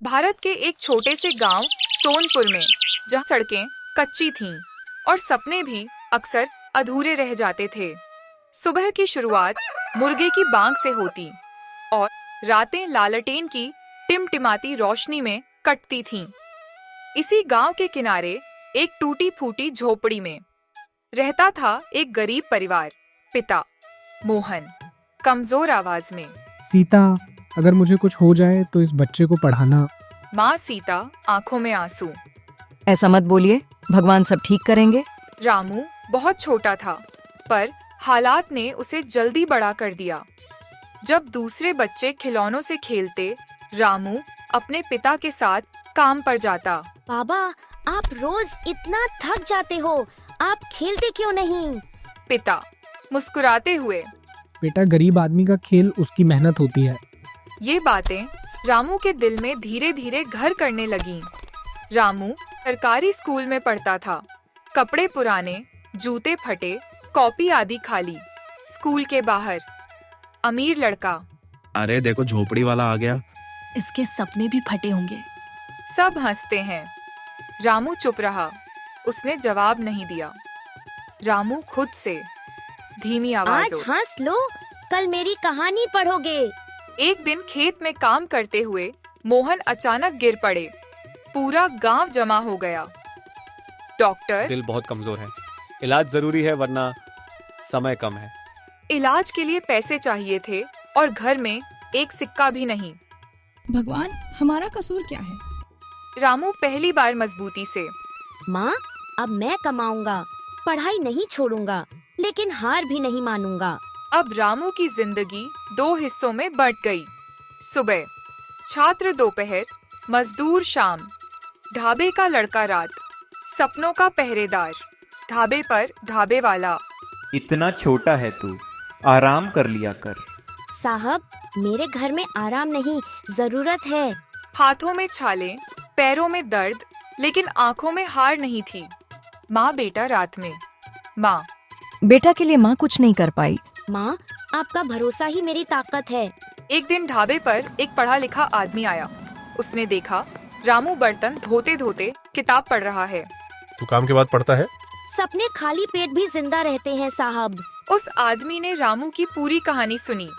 भारत के एक छोटे से गांव सोनपुर में, जहां सड़कें कच्ची थीं और सपने भी अक्सर अधूरे रह जाते थे। सुबह की शुरुआत मुर्गे की बांग से होती और रातें लालटेन की टिमटिमाती रोशनी में कटती थीं। इसी गांव के किनारे एक टूटी फूटी झोपड़ी में रहता था एक गरीब परिवार। पिता मोहन कमजोर आवाज में, सीता, अगर मुझे कुछ हो जाए तो इस बच्चे को पढ़ाना। माँ सीता आंखों में आंसू। ऐसा मत बोलिए, भगवान सब ठीक करेंगे। रामू बहुत छोटा था, पर हालात ने उसे जल्दी बड़ा कर दिया। जब दूसरे बच्चे खिलौनों से खेलते, रामू अपने पिता के साथ काम पर जाता। बाबा, आप रोज इतना थक जाते हो, आप खेलते क्यों नहीं? पिता मुस्कुराते हुए, बेटा, गरीब आदमी का खेल उसकी मेहनत होती है। ये बातें रामू के दिल में धीरे धीरे घर करने लगीं। रामू सरकारी स्कूल में पढ़ता था। कपड़े पुराने, जूते फटे, कॉपी आदि खाली। स्कूल के बाहर अमीर लड़का, अरे देखो, झोपड़ी वाला आ गया। इसके सपने भी फटे होंगे। सब हंसते हैं। रामू चुप रहा, उसने जवाब नहीं दिया। रामू खुद से धीमी आज आवाज़ों, हंस लो, कल मेरी कहानी पढ़ोगे। एक दिन खेत में काम करते हुए मोहन अचानक गिर पड़े। पूरा गांव जमा हो गया। डॉक्टर, दिल बहुत कमजोर है, इलाज जरूरी है वरना समय कम है। इलाज के लिए पैसे चाहिए थे और घर में एक सिक्का भी नहीं। भगवान, हमारा कसूर क्या है? रामू पहली बार मजबूती से, माँ, अब मैं कमाऊंगा, पढ़ाई नहीं छोड़ूंगा, लेकिन हार भी नहीं मानूंगा। अब रामू की जिंदगी दो हिस्सों में बंट गई। सुबह छात्र, दोपहर मजदूर, शाम ढाबे का लड़का, रात सपनों का पहरेदार। ढाबे पर ढाबे वाला, इतना छोटा है तू, आराम कर लिया कर। साहब, मेरे घर में आराम नहीं, जरूरत है। हाथों में छाले, पैरों में दर्द, लेकिन आंखों में हार नहीं थी। माँ बेटा रात में। माँ, बेटा के लिए माँ कुछ नहीं कर पाई। माँ, आपका भरोसा ही मेरी ताकत है। एक दिन ढाबे पर एक पढ़ा लिखा आदमी आया। उसने देखा रामू बर्तन धोते धोते किताब पढ़ रहा है। तू काम के बाद पढ़ता है? सपने खाली पेट भी जिंदा रहते हैं साहब। उस आदमी ने रामू की पूरी कहानी सुनी।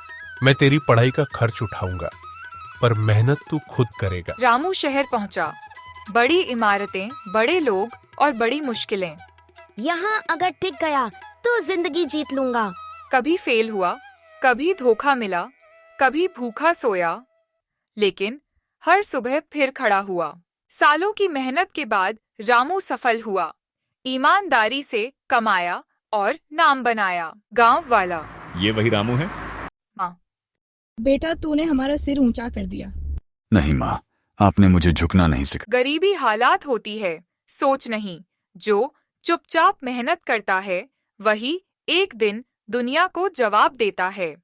मैं तेरी पढ़ाई का खर्च उठाऊंगा, पर मेहनत तू खुद करेगा। रामू शहर पहुंचा। बड़ी इमारतें, बड़े लोग और बड़ी मुश्किलें। यहाँ अगर टिक गया तो जिंदगी जीत लूंगा। कभी फेल हुआ, कभी धोखा मिला, कभी भूखा सोया, लेकिन हर सुबह फिर खड़ा हुआ। सालों की मेहनत के बाद रामू सफल हुआ। ईमानदारी से कमाया और नाम बनाया। गांव वाला, ये वही रामू है? माँ, बेटा, तूने हमारा सिर ऊंचा कर दिया। नहीं माँ, आपने मुझे झुकना नहीं सिखाया। गरीबी हालात होती है, सोच नहीं। जो चुपचाप मेहनत करता है, वही एक दिन दुनिया को जवाब देता है।